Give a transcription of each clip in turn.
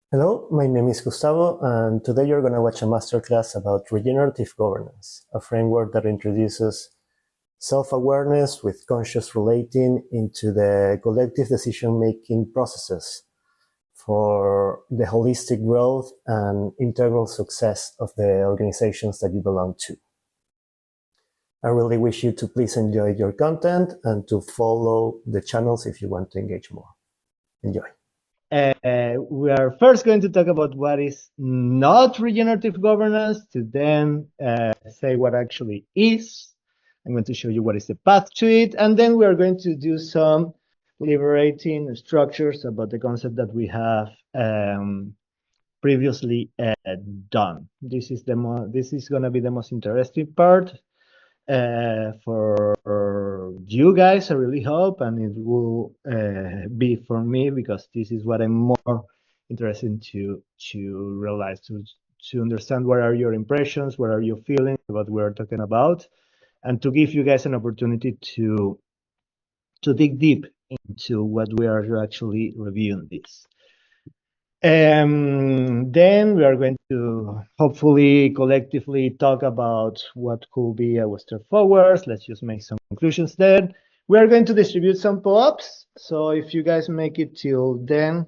Hello, my name is Gustavo, and today you're going to watch a masterclass about regenerative governance, a framework that introduces self-awareness with conscious relating into the collective decision-making processes for the holistic growth and integral success of the organizations that you belong to. I really wish you to please enjoy your content and to follow the channels if you want to engage more. Enjoy. We are first going to talk about what is not regenerative governance, to then say what actually is. I'm going to show you what is the path to it, and then we are going to do some liberating structures about the concept that we have previously done. This is going to be the most interesting part for you guys, I really hope, and it will be for me, because this is what I'm more interested to realize, to understand what are your impressions, what are your feelings about what we're talking about, and to give you guys an opportunity to dig deep into what we are actually reviewing this. Then we are going to hopefully collectively talk about what could be our step forwards. Let's just make some conclusions then. We are going to distribute some POAPs. So if you guys make it till then,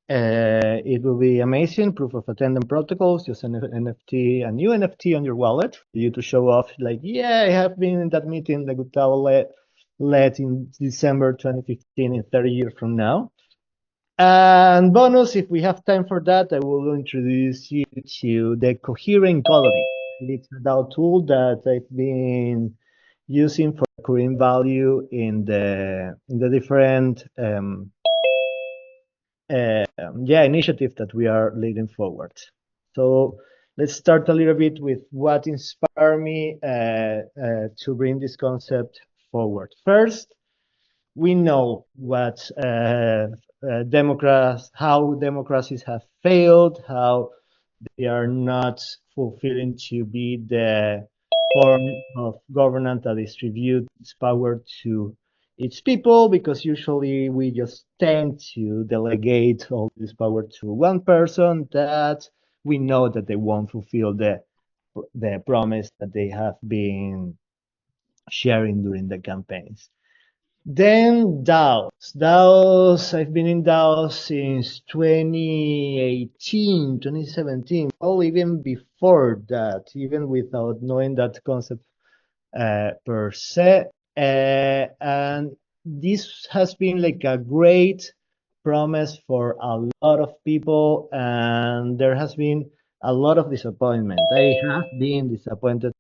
it will be amazing. Proof of attendance protocols, just an NFT, a new NFT on your wallet for you to show off, like, yeah, I have been in that meeting that Gustavo led in December 2015, in 30 years from now. And bonus, if we have time for that, I will introduce you to the coherent colony. It's a DAO tool that I've been using for current value in the different initiatives that we are leading forward. So let's start a little bit with what inspired me to bring this concept forward. First, we know what how democracies have failed, how they are not fulfilling to be the form of governance that distributes power to its people, because usually we just tend to delegate all this power to one person that we know that they won't fulfill the promise that they have been sharing during the campaigns. Then DAOs. DAOs, I've been in DAOs since 2018, 2017, or even before that, even without knowing that concept per se. And this has been like a great promise for a lot of people, and there has been a lot of disappointment. I have been disappointed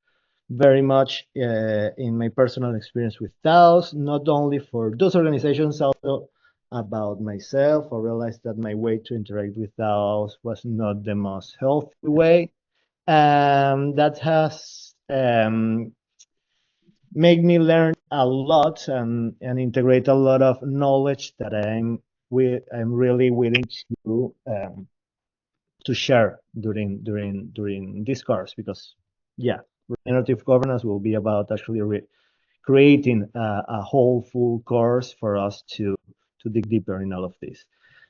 very much in my personal experience with DAOs, not only for those organizations, also about myself. I realized that my way to interact with DAOs was not the most healthy way. That has made me learn a lot and integrate a lot of knowledge that I'm really willing to share during this course, because yeah, regenerative governance will be about actually creating a whole full course for us to dig deeper in all of this.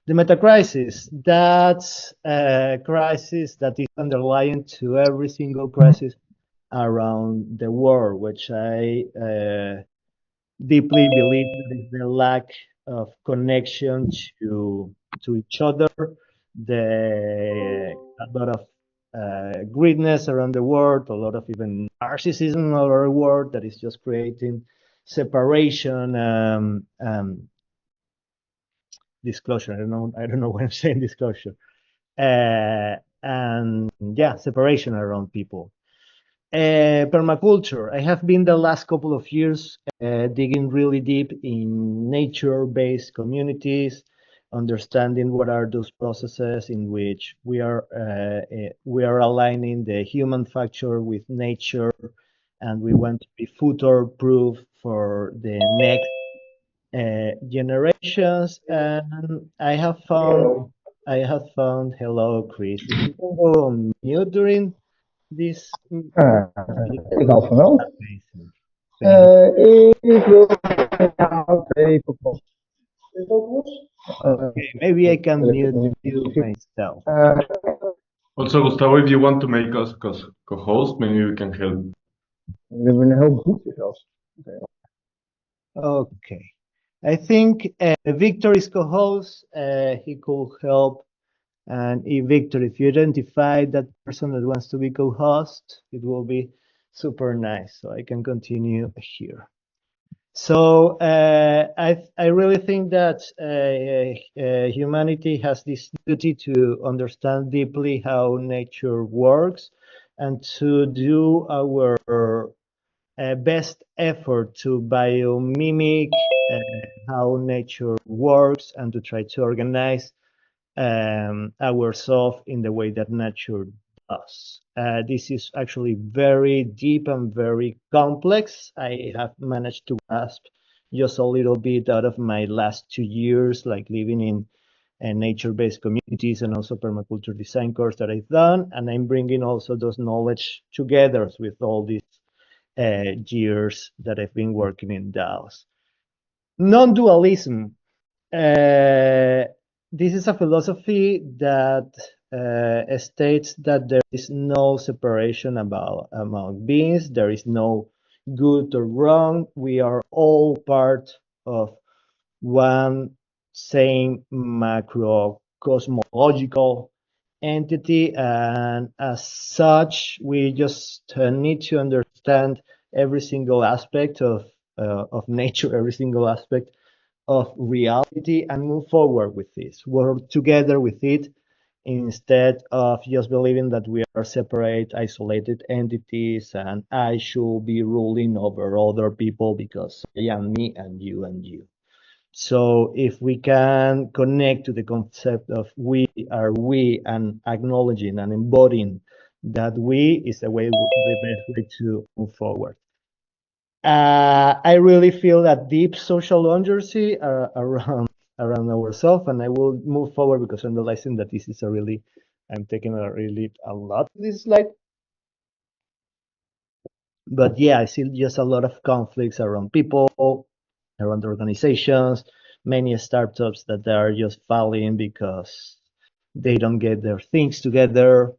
The meta crisis, that's a crisis that is underlying to every single crisis around the world, which I deeply believe that is the lack of connection to each other, a lot of greediness around the world, a lot of even narcissism around the world that is just creating separation, disclosure. I don't know when I'm saying disclosure, and yeah, separation around people. Permaculture. I have been the last couple of years digging really deep in nature-based communities, understanding what are those processes in which we are aligning the human factor with nature, and we want to be future-proof for the next generations. And I have found, hello, Chris. If you can go on mute during this. Legal, não? Amazing. Thank It will have a Okay, maybe I can mute myself. Also, Gustavo, if you want to make us co-host, maybe we can help. Okay. I think Victor is co-host. He could help. And if Victor, if you identify that person that wants to be co-host, it will be super nice. So I can continue here. So I really think that humanity has this duty to understand deeply how nature works and to do our best effort to biomimic how nature works and to try to organize ourselves in the way that nature does. This is actually very deep and very complex. I have managed to grasp just a little bit out of my last 2 years, like living in nature-based communities and also permaculture design course that I've done. And I'm bringing also those knowledge together with all these years that I've been working in DAOs. Non-dualism. This is a philosophy that states that there is no separation among beings. There is no good or wrong. We are all part of one same macro cosmological entity, and as such, we just need to understand every single aspect of nature, every single aspect of reality, and move forward with this, work together with it, instead of just believing that we are separate, isolated entities, and I should be ruling over other people because I am me and you and you. So if we can connect to the concept of we are we and acknowledging and embodying that we is the best way to move forward. I really feel that deep social urgency around ourselves, and I will move forward because I'm realizing that this is I'm taking a lot of this slide. But yeah, I see just a lot of conflicts around people, around organizations, many startups that are just failing because they don't get their things together.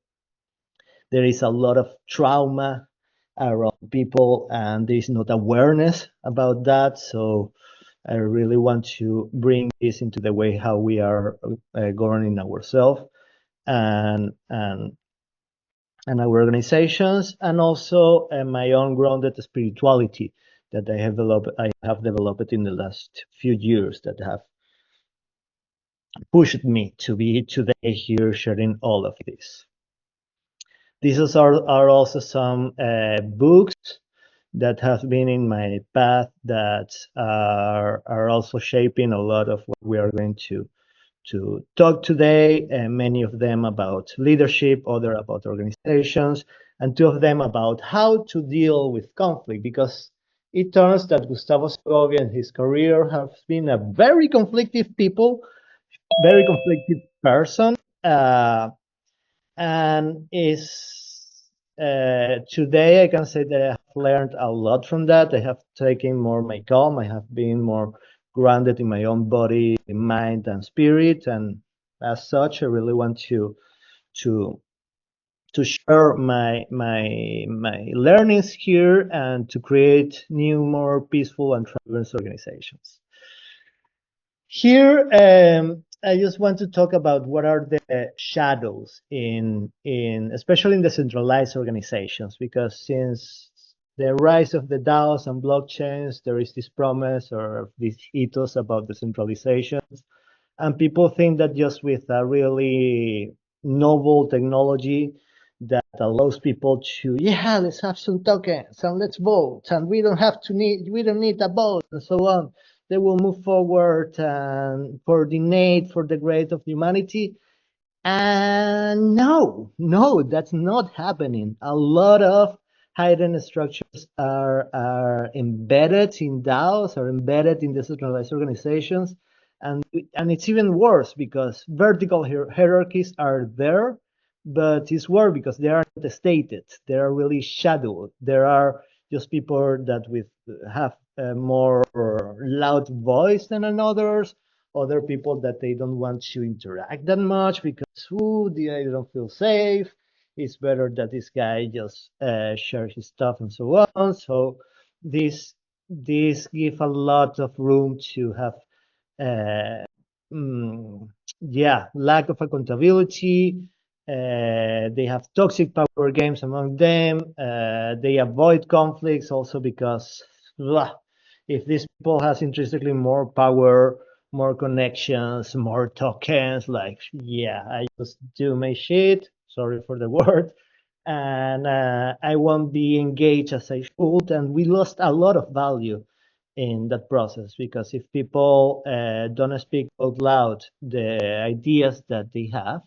There is a lot of trauma around people, and there is not awareness about that. So I really want to bring this into the way how we are governing ourselves and our organizations, and also my own grounded spirituality that I have developed in the last few years that have pushed me to be today here sharing all of this. These are also some books that have been in my path that are also shaping a lot of what we are going to talk today, and many of them about leadership, other about organizations, and two of them about how to deal with conflict, because it turns that Gustavo Segovia in his career has been a very conflictive person, and is today I can say that I have learned a lot from that. I have taken more my calm. I have been more grounded in my own body, mind, and spirit, and as such, I really want to share my learnings here and to create new, more peaceful and transparent organizations. Here, I just want to talk about what are the shadows in especially in decentralized organizations, because since the rise of the DAOs and blockchains, there is this promise or this ethos about decentralizations, and people think that just with a really novel technology that allows people to, yeah, let's have some tokens and let's vote, and we don't need a vote, and so on, they will move forward and coordinate for the great of humanity. And no, that's not happening. A lot of hidden structures are embedded in DAOs, are embedded in decentralized organizations, and it's even worse because vertical hierarchies are there, but it's worse because they are not stated. They are really shadowed. There are just people that have a more loud voice than others, other people that they don't want to interact that much because they don't feel safe. It's better that this guy just share his stuff and so on. So this give a lot of room to have lack of accountability. They have toxic power games among them. They avoid conflicts also because if these people has intrinsically more power, more connections, more tokens, like, yeah, I just do my shit, sorry for the word, and I won't be engaged as I should, and we lost a lot of value in that process, because if people don't speak out loud the ideas that they have,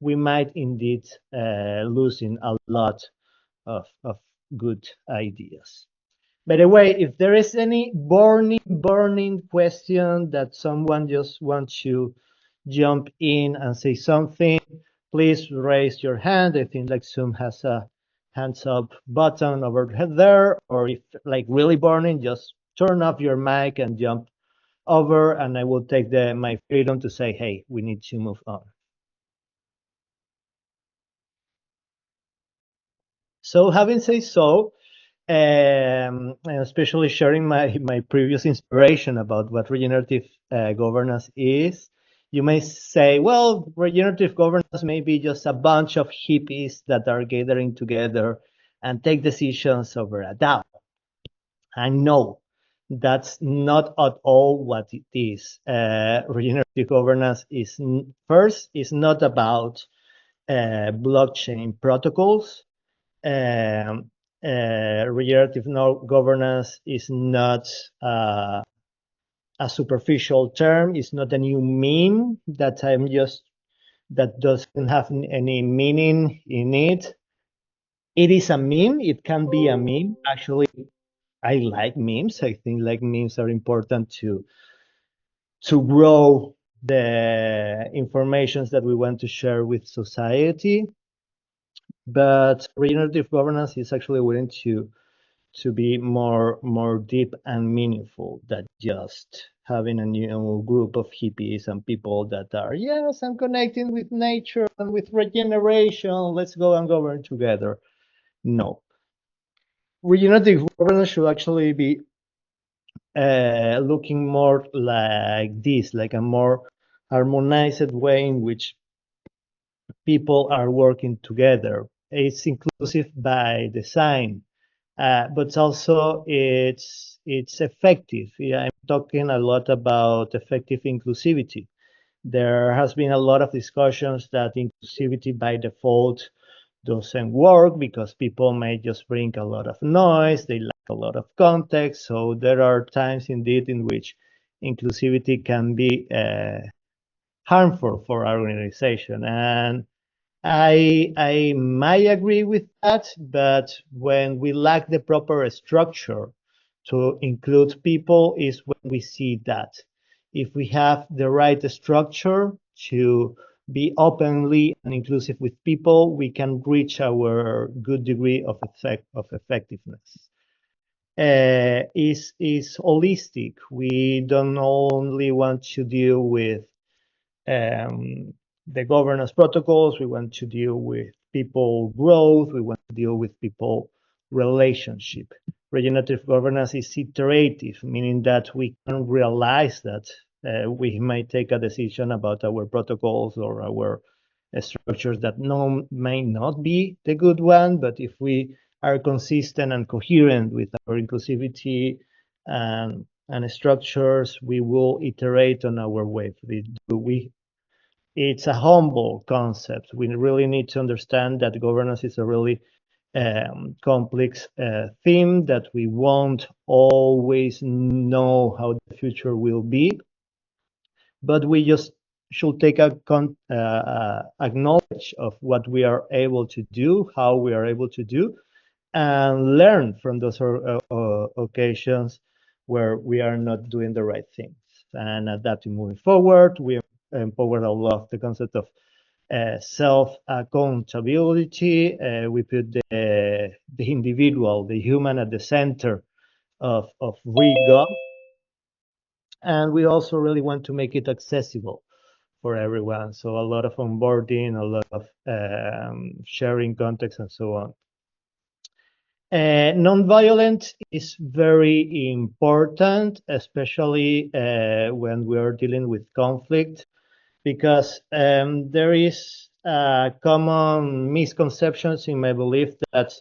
we might indeed losing a lot of good ideas. By the way, if there is any burning question that someone just wants to jump in and say something, please raise your hand. I think like Zoom has a hands up button over there, or if like really burning, just turn off your mic and jump over, and I will take my freedom to say, hey, we need to move on. So having said so, and especially sharing my previous inspiration about what regenerative governance is, you may say, well, regenerative governance may be just a bunch of hippies that are gathering together and take decisions over a DAO. And no, that's not at all what it is. Regenerative governance is not about blockchain protocols. Regenerative governance is not a superficial term. It's not a new meme that that doesn't have any meaning in it. It is a meme. It can be a meme. Actually, I like memes. I think like memes are important to grow the informations that we want to share with society. But regenerative governance is actually willing to be more deep and meaningful than just having a new group of hippies and people that are, yes, I'm connecting with nature and with regeneration, let's go and govern together. No. Regenerative governance should actually be looking more like this, like a more harmonized way in which people are working together. It's inclusive by design, but also it's effective. Yeah, I'm talking a lot about effective inclusivity. There has been a lot of discussions that inclusivity by default doesn't work because people may just bring a lot of noise, they lack a lot of context. So there are times indeed in which inclusivity can be harmful for our organization. And I might agree with that, but when we lack the proper structure to include people is when we see that. If we have the right structure to be openly and inclusive with people, we can reach our good degree of effectiveness. Is holistic. We don't only want to deal with the governance protocols. We want to deal with people growth. We want to deal with people relationship. Regenerative governance is iterative, meaning that we can realize that we might take a decision about our protocols or our structures that may not be the good one, but if we are consistent and coherent with our inclusivity and structures, we will iterate on our way. It's a humble concept. We really need to understand that governance is a really complex theme, that we won't always know how the future will be, but we just should take acknowledge of what we are able to do, how we are able to do, and learn from those occasions where we are not doing the right things, and adapting moving forward. We empower a lot the concept of self-accountability. We put the individual, the human, at the center of ReGov. And we also really want to make it accessible for everyone. So a lot of onboarding, a lot of sharing context, and so on. Nonviolence is very important, especially when we are dealing with conflict, because there is common misconceptions in my belief that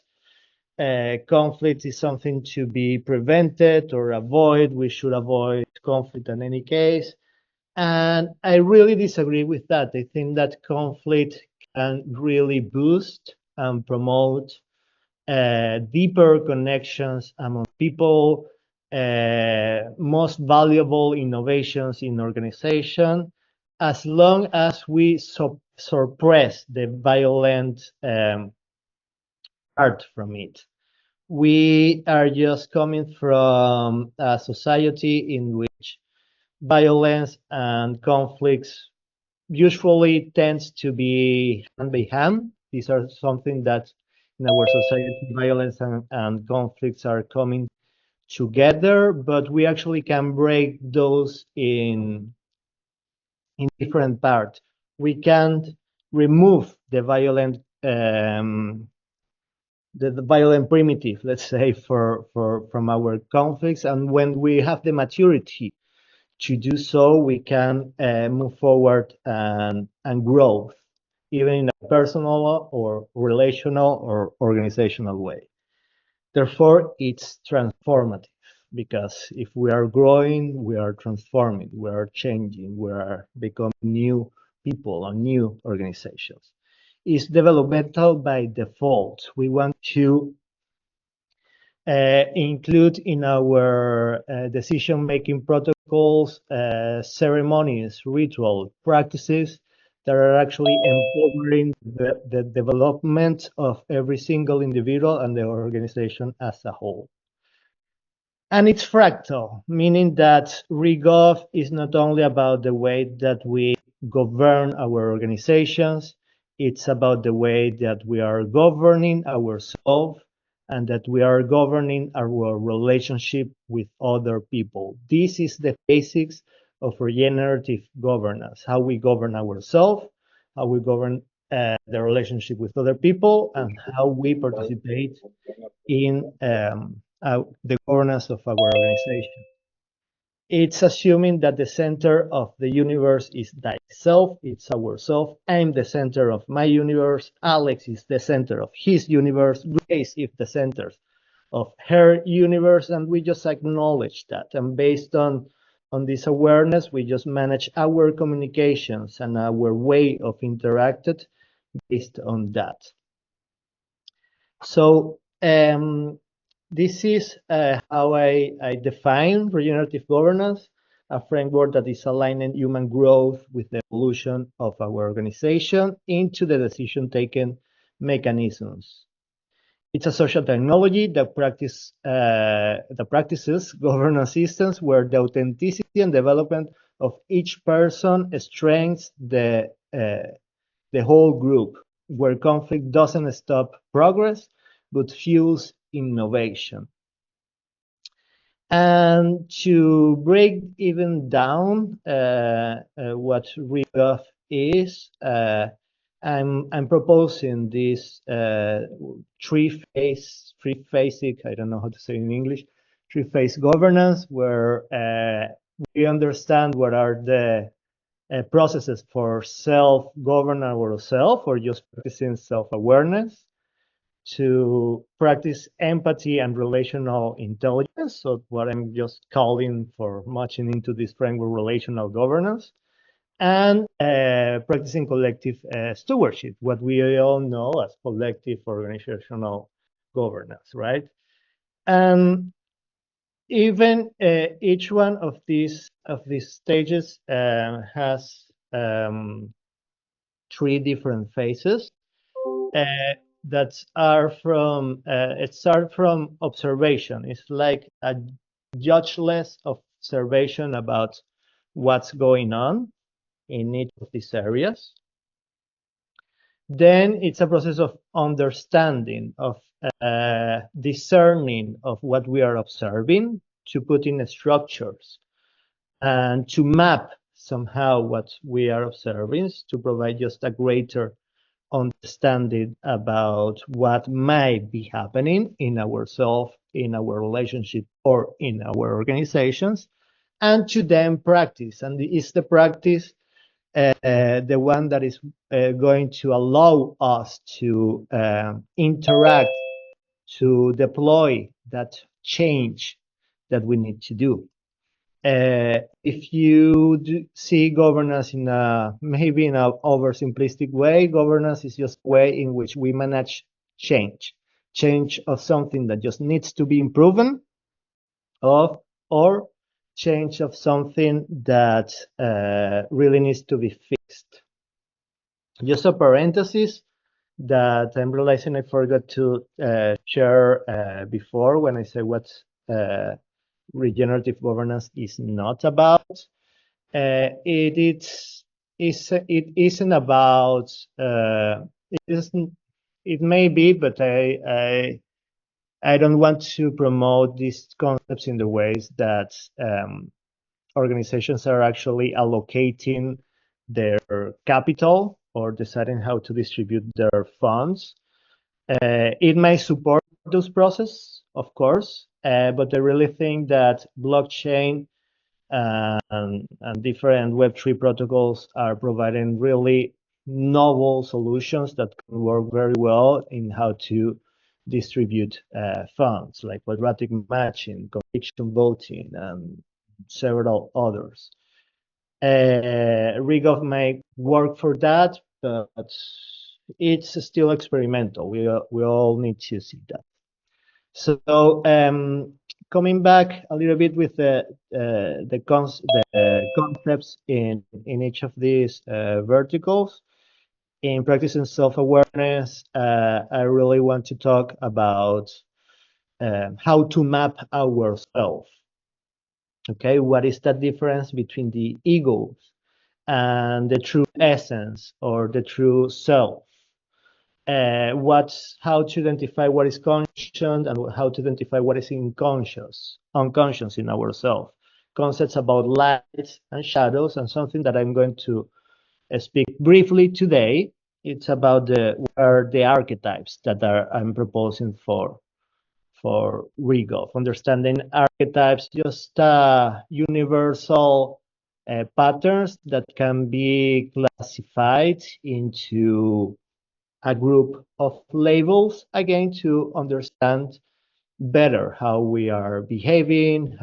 conflict is something to be prevented or avoid. We should avoid conflict in any case. And I really disagree with that. I think that conflict can really boost and promote deeper connections among people, most valuable innovations in organization, as long as we suppress the violent part from it. We are just coming from a society in which violence and conflicts usually tends to be hand by hand. These are something that in our society, violence and conflicts are coming together, but we actually can break those in different parts. We can't remove the violent the violent primitive, let's say, from our conflicts, and when we have the maturity to do so, we can move forward and grow, even in a personal or relational or organizational way. Therefore, it's transformative, because if we are growing, we are transforming, we are changing, we are becoming new people or new organizations. It's developmental by default. We want to include in our decision-making protocols ceremonies, ritual practices that are actually empowering the development of every single individual and the organization as a whole. And it's fractal, meaning that ReGov is not only about the way that we govern our organizations, it's about the way that we are governing ourselves and that we are governing our relationship with other people. This is the basics of regenerative governance, how we govern ourselves, how we govern the relationship with other people, and how we participate in the governance of our organization. It's assuming that the center of the universe is thyself, it's ourself. I'm the center of my universe. Alex is the center of his universe. Grace is the center of her universe, and we just acknowledge that. And based on this awareness, we just manage our communications and our way of interacting based on that. So this is how I define regenerative governance, a framework that is aligning human growth with the evolution of our organization into the decision-taking mechanisms. It's a social technology that practices governance systems where the authenticity and development of each person strengthens the whole group, where conflict doesn't stop progress, but fuels innovation. And to break even down what ReGov is, I'm proposing this three-phasic, I don't know how to say in English, three-phase governance, where we understand what are the processes for self-govern ourselves, or just practicing self-awareness, to practice empathy and relational intelligence, so what I'm just calling for matching into this framework, relational governance, and practicing collective stewardship, what we all know as collective organizational governance, right? And even each one of these stages has 3 different phases that are from it starts from observation. It's like a judgeless observation about what's going on in each of these areas. Then it's a process of understanding, of discerning of what we are observing, to put in structures and to map somehow what we are observing, to provide just a greater understanding about what might be happening in ourselves, in our relationship, or in our organizations, and to then practice. And is the practice the one that is going to allow us to interact, to deploy that change that we need to do. If you see governance in maybe in an oversimplistic way, governance is just a way in which we manage change of something that just needs to be improved, or change of something that really needs to be fixed. Just a parenthesis that I'm realizing I forgot to share before when I say what regenerative governance is not about. It isn't about. It may be, but I don't want to promote these concepts in the ways that organizations are actually allocating their capital or deciding how to distribute their funds. It may support those processes, of course, but I really think that blockchain and different Web3 protocols are providing really novel solutions that can work very well in how to distribute funds, like quadratic matching, conviction voting, and several others. ReGov may work for that, but it's still experimental. We all need to see that. So coming back a little bit with the concepts in each of these verticals. In practicing self-awareness, I really want to talk about how to map ourselves. Okay, what is the difference between the egos and the true essence or the true self? How to identify what is conscious and how to identify what is unconscious in ourselves. Concepts about lights and shadows, and something that I'm going to speak briefly today. It's about what are the archetypes that I'm proposing for ReGov. Understanding archetypes, just universal patterns that can be classified into a group of labels, again, to understand better how we are behaving,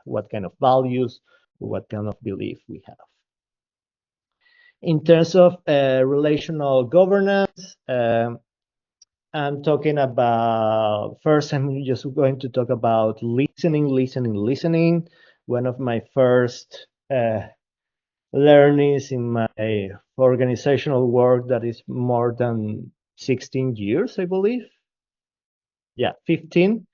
what kind of values, what kind of belief we have. In terms of relational governance, I'm talking about, first, I'm just going to talk about listening. One of my first learnings in my organizational work that is more than 16 years, I believe. Yeah, 15,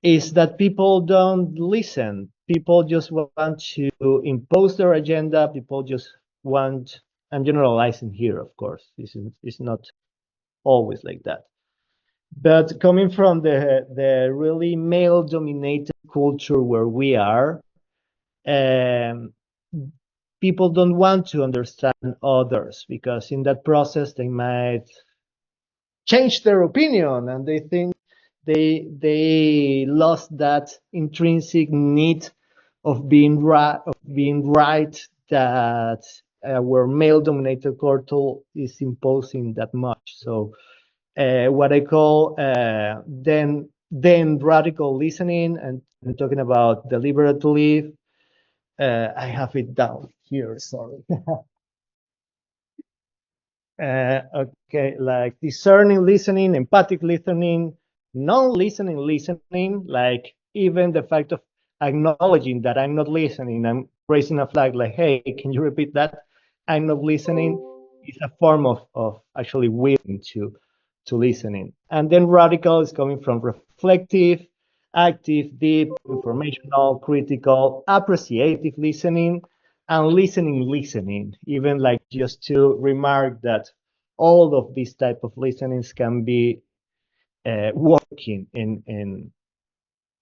is that people don't listen. People just want to impose their agenda. People just want, I'm generalizing here, of course. It's not always like that. But coming from the really male-dominated culture where we are, people don't want to understand others, because in that process they might change their opinion, and they think they lost that intrinsic need of being right that our male-dominated culture is imposing that much. So what I call then radical listening, and I'm talking about deliberate belief. I have it down here, sorry. Okay, like discerning listening, empathic listening, non-listening listening, like even the fact of acknowledging that I'm not listening, I'm raising a flag like, hey, can you repeat that? I'm not listening is a form of actually willing to listening. And then radical is coming from reflective, active, deep, informational, critical, appreciative listening, and listening, even like just to remark that all of these type of listenings can be working in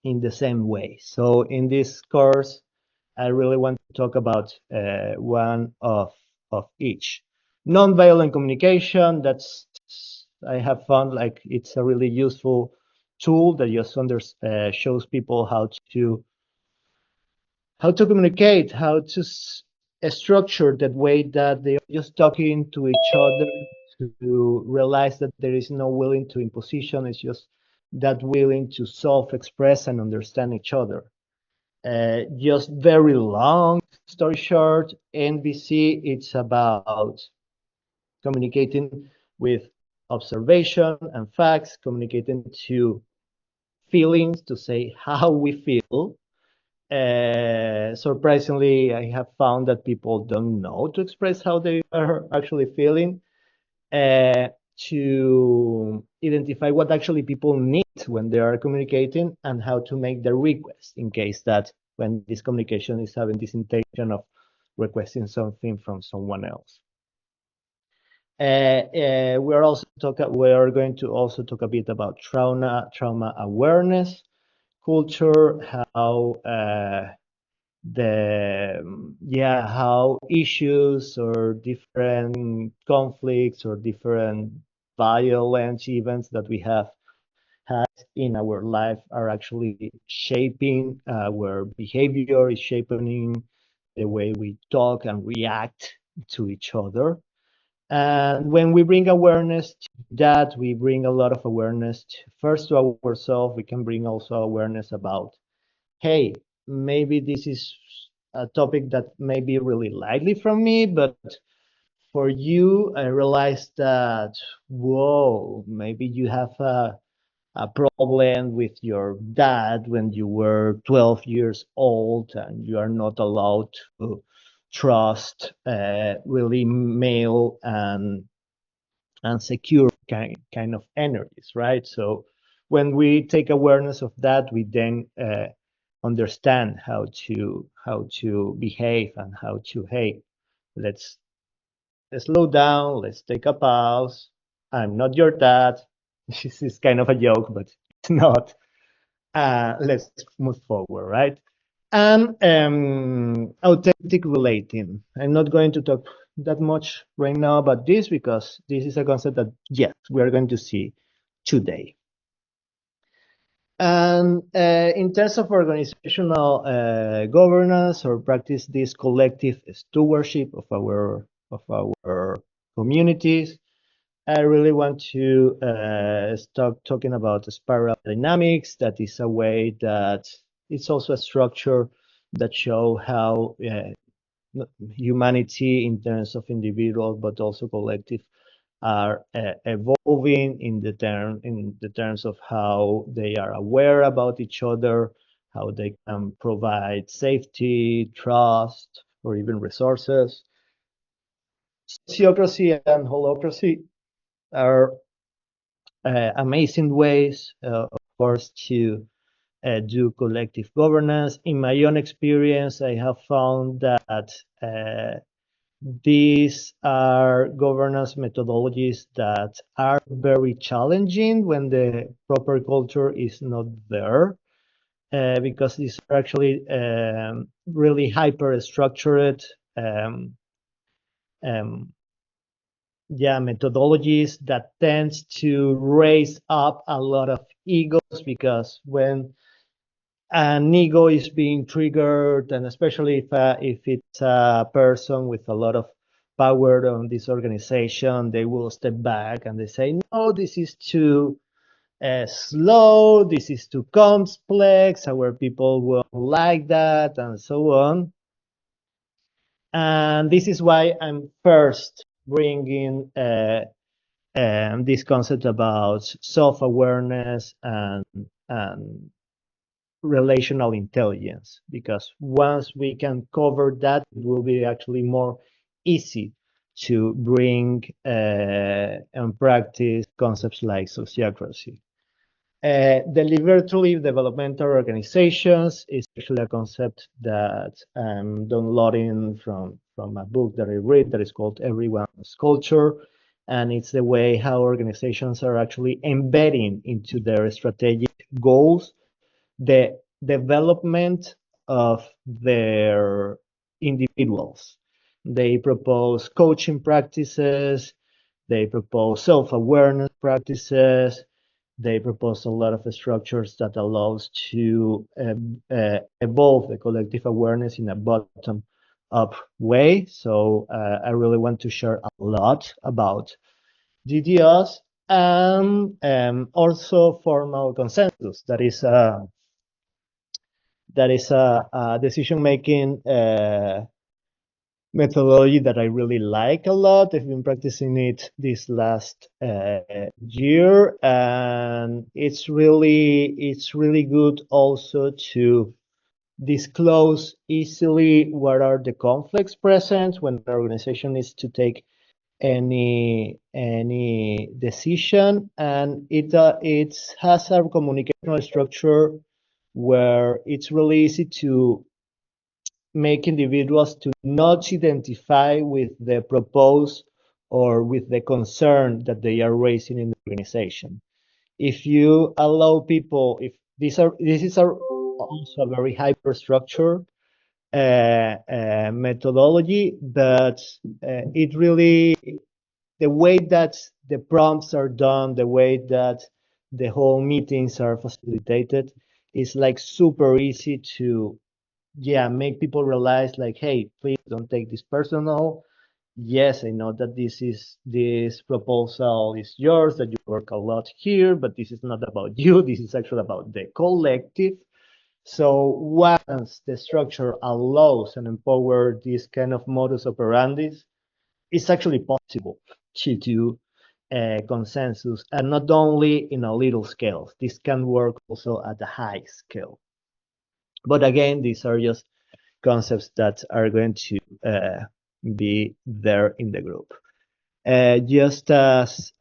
the same way. So in this course, I really want to talk about one of each. Nonviolent communication, that's, I have found like it's a really useful tool that just shows people how to communicate, how to structure that way that they are just talking to each other, to realize that there is no willing to imposition, it's just that willing to self-express and understand each other. Just very long story short, NVC, it's about communicating with observation and facts, communicating to feelings, to say how we feel. Surprisingly, I have found that people don't know to express how they are actually feeling, to identify what actually people need when they are communicating, and how to make the request in case that when this communication is having this intention of requesting something from someone else. We are going to also talk a bit about trauma awareness culture, how how issues or different conflicts or different violence events that we have had in our life are actually shaping our behavior, is shaping the way we talk and react to each other. And when we bring awareness to that, we bring a lot of awareness first to ourselves. We can bring also awareness about, hey, maybe this is a topic that may be really lightly from me, but for you, I realized that, whoa, maybe you have a problem with your dad when you were 12 years old and you are not allowed to trust really male and secure kind of energies, right? So when we take awareness of that, we then understand how to behave and how to, hey, let's slow down, let's take a pause. I'm not your dad. This is kind of a joke, but it's not. Let's move forward, right? And authentic relating. I'm not going to talk that much right now about this because this is a concept that, yes, we are going to see today. And in terms of organizational governance or practice this collective stewardship of our communities, I really want to start talking about the spiral dynamics. That is a way that it's also a structure that show how humanity in terms of individual but also collective are evolving in the terms of how they are aware about each other, how they can provide safety, trust, or even resources. Sociocracy and holocracy are amazing ways, of course, to do collective governance. In my own experience, I have found that these are governance methodologies that are very challenging when the proper culture is not there, because these are actually really hyper-structured methodologies that tends to raise up a lot of egos, because when an ego is being triggered, and especially if it's a person with a lot of power on this organization, they will step back and they say, no, this is too slow, this is too complex, our people won't like that, and so on. And this is why I'm first bringing this concept about self-awareness and relational intelligence, because once we can cover that, it will be actually more easy to bring and practice concepts like sociocracy. Deliberatively developmental organizations is actually a concept that I'm downloading from a book that I read that is called Everyone's Culture. And it's the way how organizations are actually embedding into their strategic goals the development of their individuals. They propose coaching practices, they propose self-awareness practices, they propose a lot of structures that allows to evolve the collective awareness in a bottom-up way. So I really want to share a lot about DDoS and also formal consensus. That is a decision-making methodology that I really like a lot. I've been practicing it this last year, and it's really good also to disclose easily what are the conflicts present when an organization needs to take any decision, and it has a communicational structure where it's really easy to make individuals to not identify with the proposed or with the concern that they are raising in the organization. If you allow people, if this is also a very hyperstructure methodology, but it really, the way that the prompts are done, the way that the whole meetings are facilitated is like super easy to make people realize like, hey, please don't take this personal. Yes, I know that this proposal is yours, that you work a lot here, but this is not about you. This is actually about the collective. So once the structure allows and empower this kind of modus operandi, it's actually possible to do consensus, and not only in a little scale. This can work also at a high scale. But again, these are just concepts that are going to be there in the group. Just as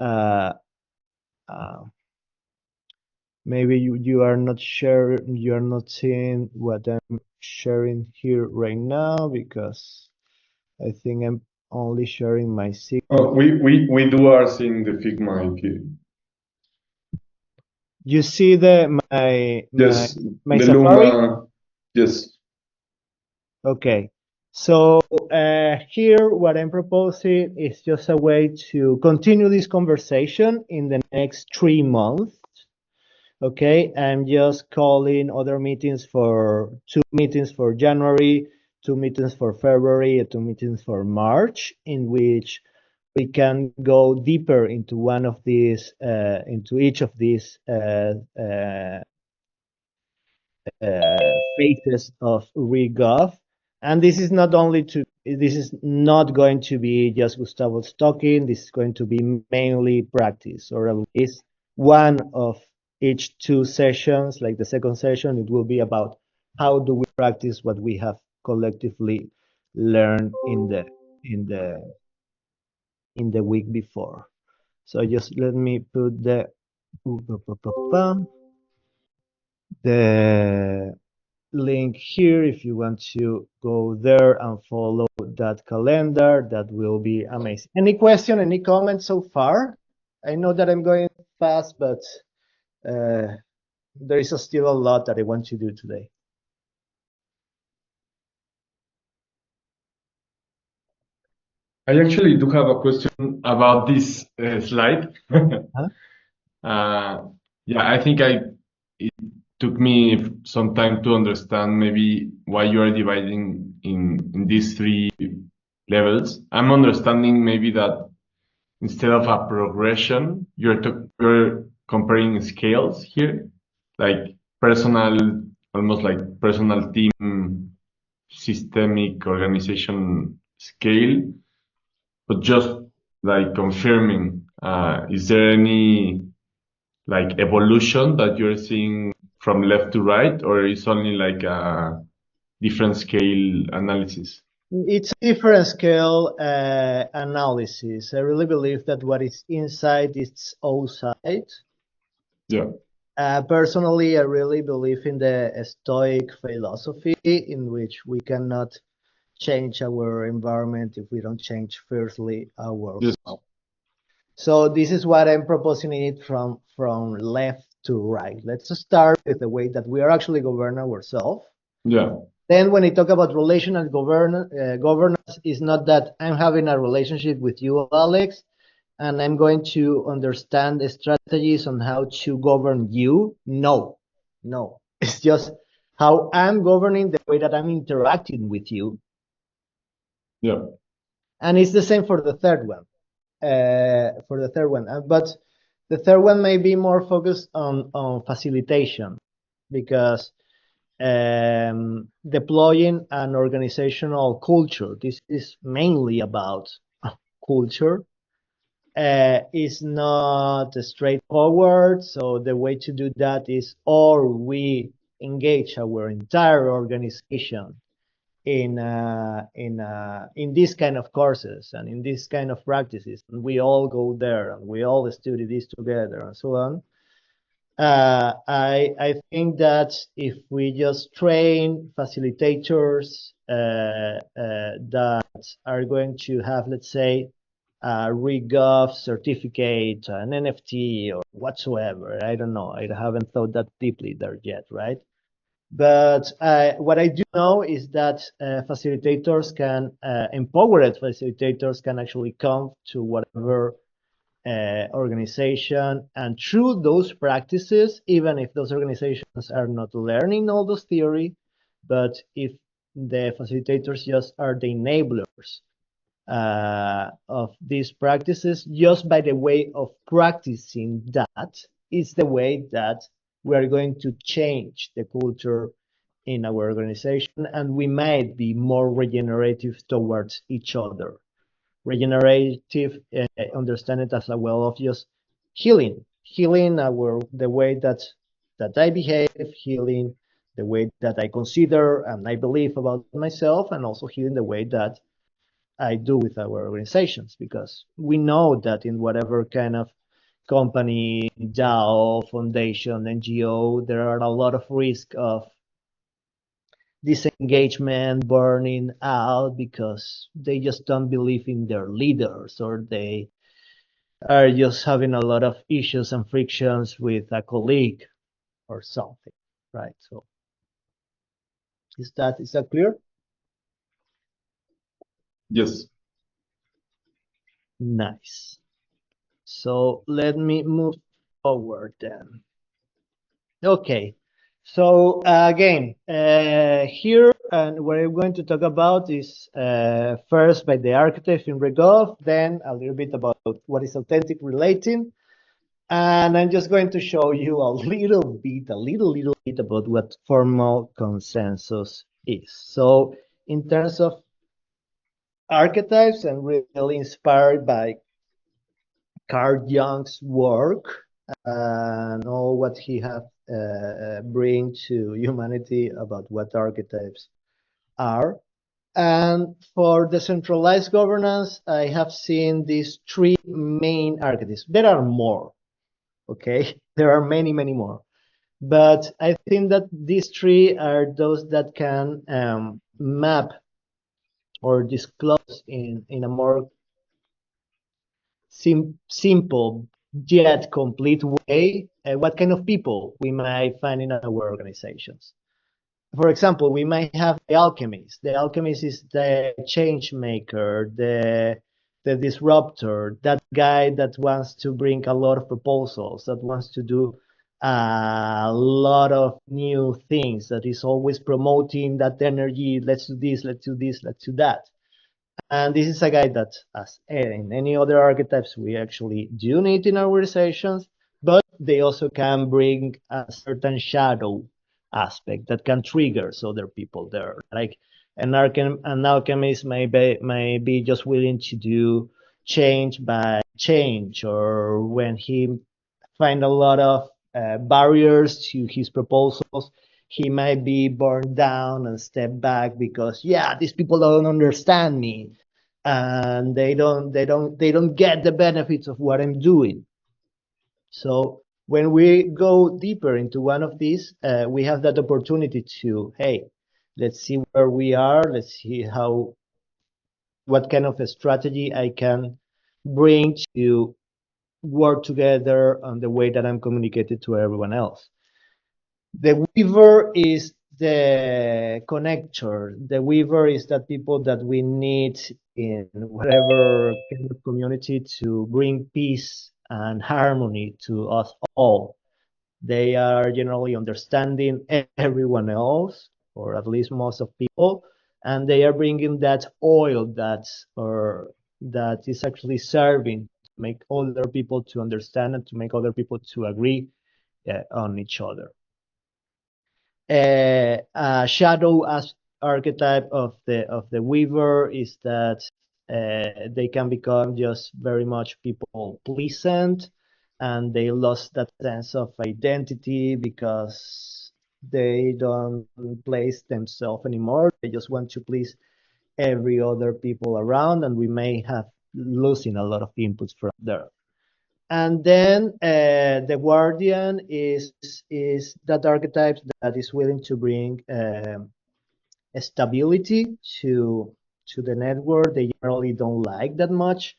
maybe you are not seeing what I'm sharing here right now, because I think I'm only sharing my screen. Oh, we do are seeing the Figma if you see my the Safari? Luma, yes. Okay, so here what I'm proposing is just a way to continue this conversation in the next 3 months. Okay, I'm just calling other meetings for 2 meetings for January, 2 meetings for February, and 2 meetings for March, in which we can go deeper into one of these, into each of these phases of ReGov. And this is not going to be just Gustavo's talking. This is going to be mainly practice, or at least one of each 2 sessions. Like the second session, it will be about how do we practice what we have collectively learned in the week before. So just let me put the link here if you want to go there and follow that calendar. That will be amazing. Any question, any comments so far? I know that I'm going fast, but there is still a lot that I want to do today. I actually do have a question about this slide. Huh? Yeah, I think it took me some time to understand maybe why you are dividing in these 3 levels. I'm understanding maybe that instead of a progression, you're comparing scales here, like personal, almost like personal, team, systemic, organization scale, but just like confirming, is there any like evolution that you're seeing from left to right, or is only like a different scale analysis? It's a different scale analysis. I really believe that what is inside is outside. Yeah. Personally, I really believe in the Stoic philosophy, in which we cannot change our environment if we don't change firstly ourselves. Yes. So this is what I'm proposing it from left to right. Let's start with the way that we are actually govern ourselves. Yeah. Then when I talk about relational governance, is not that I'm having a relationship with you, Alex, and I'm going to understand the strategies on how to govern you. No, no. It's just how I'm governing the way that I'm interacting with you. Yeah. And it's the same for the third one. But the third one may be more focused on facilitation, because deploying an organizational culture, this is mainly about culture, is not straightforward. So the way to do that is, or we engage our entire organization in this kind of courses and in this kind of practices, and we all go there and we all study this together and so on. I think that if we just train facilitators that are going to have, let's say, a ReGov certificate, an NFT or whatsoever, I don't know, I haven't thought that deeply there yet, right? But what I do know is that facilitators can, empowered facilitators can actually come to whatever organization, and through those practices, even if those organizations are not learning all those theory, but if the facilitators just are the enablers of these practices, just by the way of practicing that, is the way that we are going to change the culture in our organization, and we might be more regenerative towards each other. Regenerative, understand it as a way of just healing the way that I behave, healing the way that I consider and I believe about myself, and also healing the way that I do with our organizations, because we know that in whatever kind of company, DAO, foundation, NGO, there are a lot of risk of disengagement, burning out, because they just don't believe in their leaders, or they are just having a lot of issues and frictions with a colleague or something, right? So is that clear? Yes. Nice. So let me move forward then. Okay. So again, here, and what I'm going to talk about is first by the architect in ReGov, then a little bit about what is authentic relating, and I'm just going to show you a little bit about what formal consensus is. So in terms of archetypes, I'm really inspired by Carl Jung's work and all what he has bring to humanity about what archetypes are. And for decentralized governance, I have seen these three main archetypes. There are more, okay? There are many more. But I think that these three are those that can map or disclose in a more simple yet complete way what kind of people we might find in our organizations. For example, we might have the alchemist. The alchemist is the change maker, the disruptor, that guy that wants to bring a lot of proposals, that wants to do a lot of new things, that is always promoting that energy. Let's do this, let's do this, let's do that. And this is a guy that, as in any other archetypes, we actually do need in our organizations, but they also can bring a certain shadow aspect that can trigger other people there. Like an alchemist may be just willing to do change by change, or when he find a lot of barriers to his proposals, he might be burned down and step back because, yeah, these people don't understand me, and they don't get the benefits of what I'm doing. So when we go deeper into one of these, we have that opportunity to, hey, let's see where we are. Let's see what kind of a strategy I can bring to work together on the way that I'm communicated to everyone else. The weaver is the connector. The weaver is that people that we need in whatever kind of community to bring peace and harmony to us all. They are generally understanding everyone else, or at least most of people, and they are bringing that oil that is actually serving to make other people to understand and to make other people to agree on each other. A shadow as archetype of the weaver is that they can become just very much people pleasant, and they lost that sense of identity because they don't place themselves anymore. They just want to please every other people around, and we may have losing a lot of inputs from there. And then the guardian is that archetype that is willing to bring stability to the network. They generally don't like that much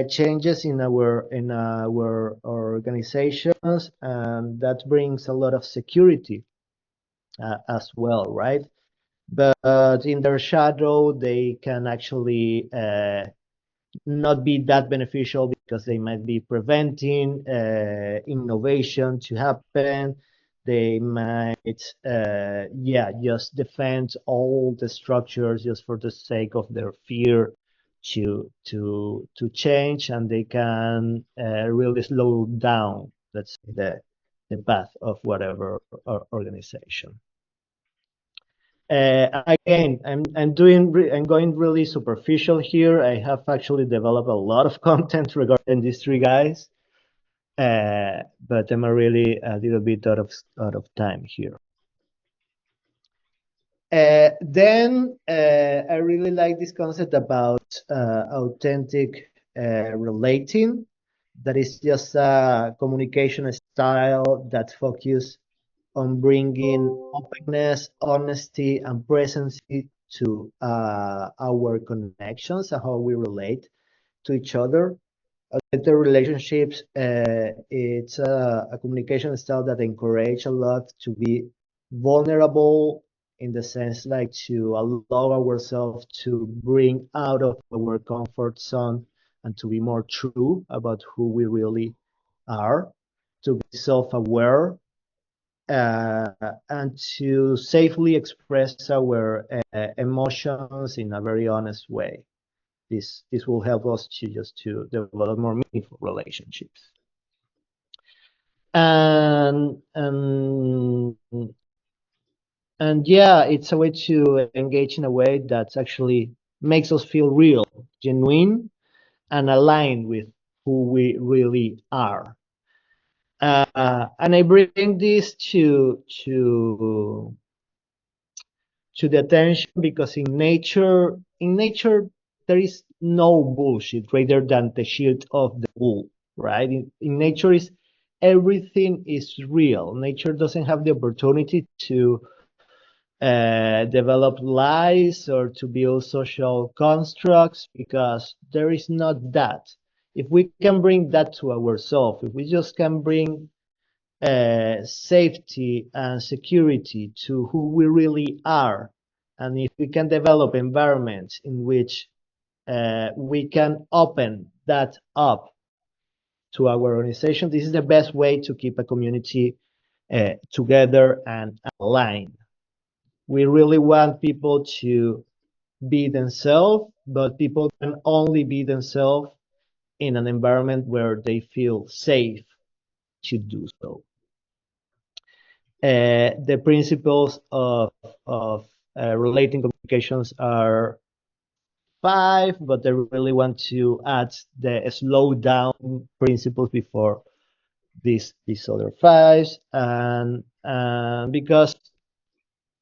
changes in our organizations, and that brings a lot of security as well, right? But in their shadow, they can actually not be that beneficial because they might be preventing innovation to happen. They might, just defend all the structures just for the sake of their fear to change, and they can really slow down, let's say, the path of whatever organization. Again, I'm going really superficial here. I have actually developed a lot of content regarding these three guys, but I'm really a little bit out of time here. Then I really like this concept about authentic relating. That is just a communication style that focuses on bringing openness, honesty, and presence to our connections and how we relate to each other. The relationships, it's a communication style that encourages a lot to be vulnerable, in the sense like to allow ourselves to bring out of our comfort zone and to be more true about who we really are, to be self-aware, and to safely express our emotions in a very honest way. This will help us to develop more meaningful relationships. And yeah, it's a way to engage in a way that actually makes us feel real, genuine, and aligned with who we really are. And I bring this to the attention because in nature there is no bullshit rather than the shit of the bull, right? In nature is everything is real. Nature doesn't have the opportunity to develop lies or to build social constructs because there is not that. If we can bring that to ourselves, if we just can bring safety and security to who we really are, and if we can develop environments in which we can open that up to our organization, this is the best way to keep a community together and aligned. We really want people to be themselves, but people can only be themselves in an environment where they feel safe to do so. The principles of relating communications are 5, but I really want to add the slow down principles before these other 5s, and because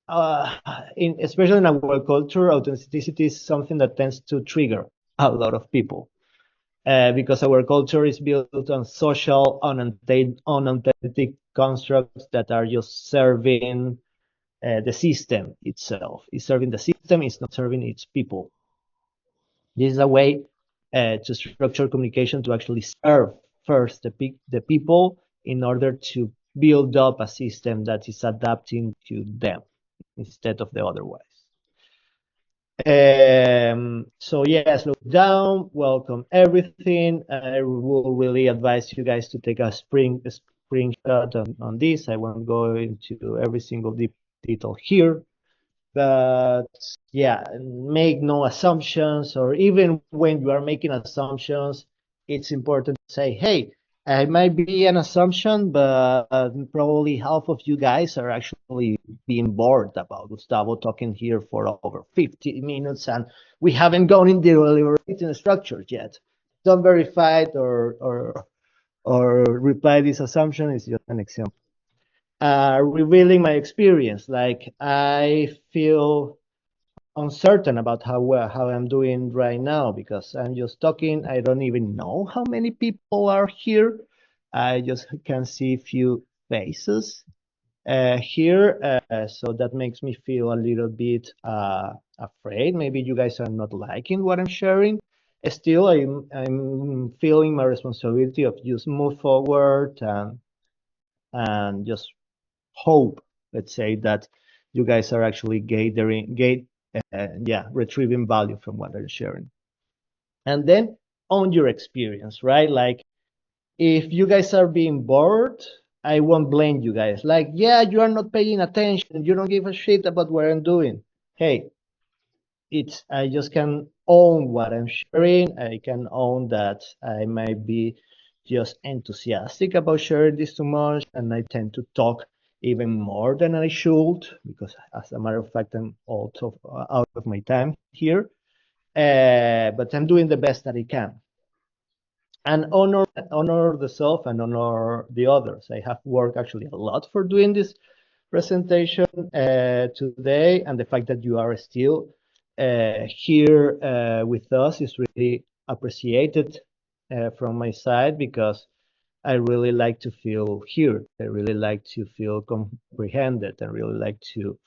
especially in our culture, authenticity is something that tends to trigger a lot of people. Because our culture is built on social, unauthentic constructs that are just serving the system itself. It's serving the system, it's not serving its people. This is a way to structure communication to actually serve first the people in order to build up a system that is adapting to them. instead of the otherwise. So yeah, slow down, welcome everything. I will really advise you guys to take a screenshot on this. I won't go into every single detail here, but yeah, make no assumptions, or even when you are making assumptions, it's important to say, hey, it might be an assumption, but probably half of you guys are actually being bored about Gustavo talking here for over 50 minutes, and we haven't gone in the deliberating structures yet. Don't verify it or reply this assumption. It's just an example. Revealing my experience, like I feel uncertain about how I'm doing right now because I'm just talking. I don't even know how many people are here. I just can see a few faces here, so that makes me feel a little bit afraid. Maybe you guys are not liking what I'm sharing. Still, I'm feeling my responsibility of just move forward and just hope, let's say, that you guys are actually retrieving value from what they're sharing. And then own your experience, right? Like, if you guys are being bored, I won't blame you guys. Like, yeah, you are not paying attention. You don't give a shit about what I'm doing. Hey, I just can own what I'm sharing. I can own that I might be just enthusiastic about sharing this too much, and I tend to talk even more than I should, because as a matter of fact, I'm also out of my time here. But I'm doing the best that I can. And honor the self and honor the others. I have worked actually a lot for doing this presentation today, and the fact that you are still here with us is really appreciated from my side, because I really like to feel here. I really like to feel comprehended. I really like to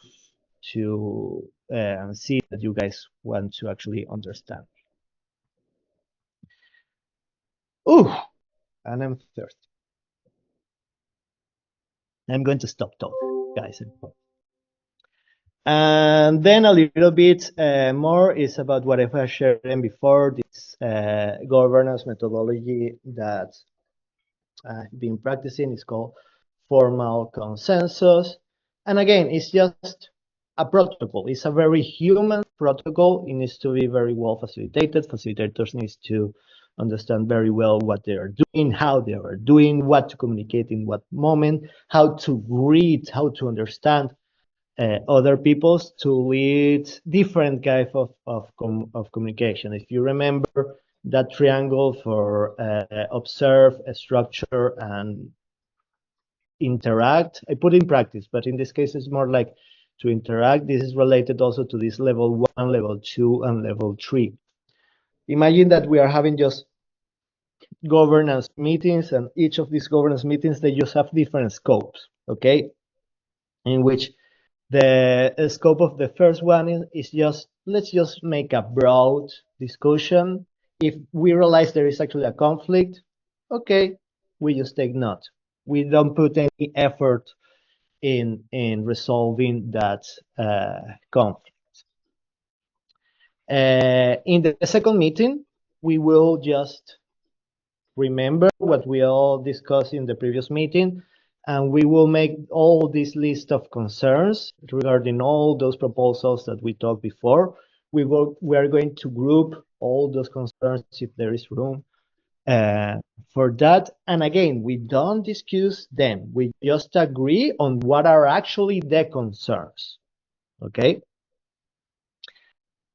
see that you guys want to actually understand. Ooh, and I'm thirsty. I'm going to stop talking, guys. And then a little bit more is about what I was sharing before, this governance methodology that I've been practicing. Is called formal consensus. And again, it's just a protocol. It's a very human protocol. It needs to be very well facilitated. Facilitators needs to understand very well what they are doing, how they are doing, what to communicate in what moment, how to read, how to understand other people's, to lead different type of communication. If you remember that triangle for observe, structure, and interact, I put in practice, but in this case it's more like to interact. This is related also to this level 1, level 2, and level 3. Imagine that we are having just governance meetings, and each of these governance meetings, they just have different scopes, okay? In which the scope of the first one is just, let's just make a broad discussion. If we realize there is actually a conflict, okay, we just take note. We don't put any effort in resolving that conflict. In the second meeting, we will just remember what we all discussed in the previous meeting, and we will make all this list of concerns regarding all those proposals that we talked before. We are going to group all those concerns if there is room for that. And again, we don't discuss them. We just agree on what are actually the concerns. Okay.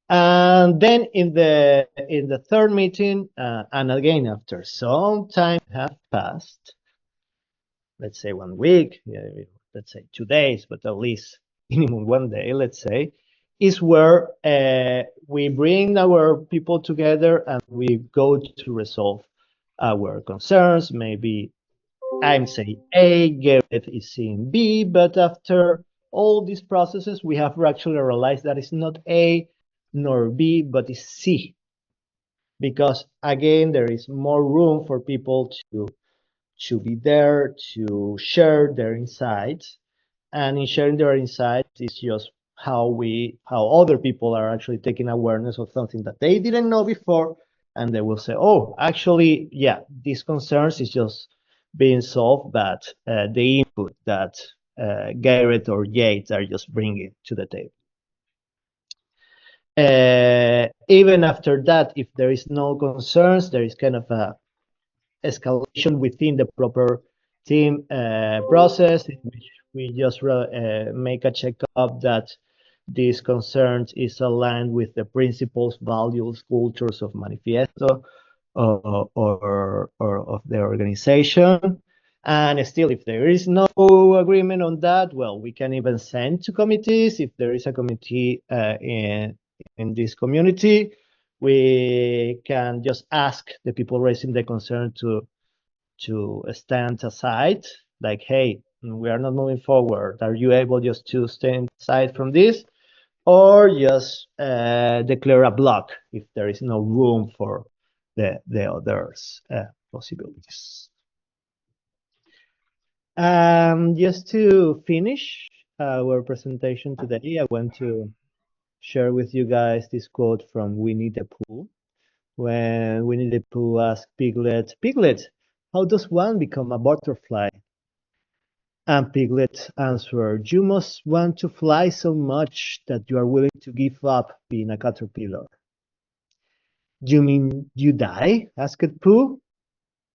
And then in the third meeting, and again, after some time have passed, let's say 1 week, let's say 2 days, but at least minimum 1 day, let's say, is where we bring our people together and we go to resolve our concerns. Maybe I'm saying A, Gareth is saying B, but after all these processes, we have actually realized that it's not A nor B, but it's C. Because again, there is more room for people to be there, to share their insights. And in sharing their insights, it's just how other people are actually taking awareness of something that they didn't know before, and they will say, oh, actually, yeah, these concerns is just being solved, but the input that Garrett or Yates are just bringing to the table. Even after that, if there is no concerns, there is kind of a escalation within the proper team process, in which we just make a checkup that these concerns is aligned with the principles, values, cultures of Manifiesto or of the organization. And still, if there is no agreement on that, well, we can even send to committees. If there is a committee in this community, we can just ask the people raising the concern to stand aside, like, hey, we are not moving forward. Are you able just to stand aside from this? Or just declare a block if there is no room for the others possibilities. Just to finish our presentation today, I want to share with you guys this quote from Winnie the Pooh. When Winnie the Pooh asked Piglet, Piglet, how does one become a butterfly? And Piglet answered, you must want to fly so much that you are willing to give up being a caterpillar. You mean you die? Asked Pooh.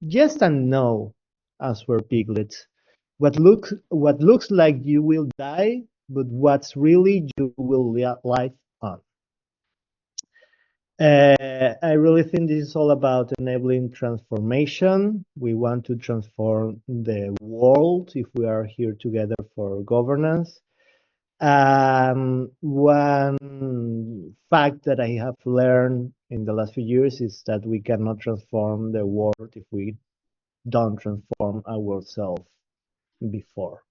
Yes and no, answered Piglet. What looks like you will die, but what's really you will live on. I really think this is all about enabling transformation. We want to transform the world if we are here together for governance. One fact that I have learned in the last few years is that we cannot transform the world if we don't transform ourselves before.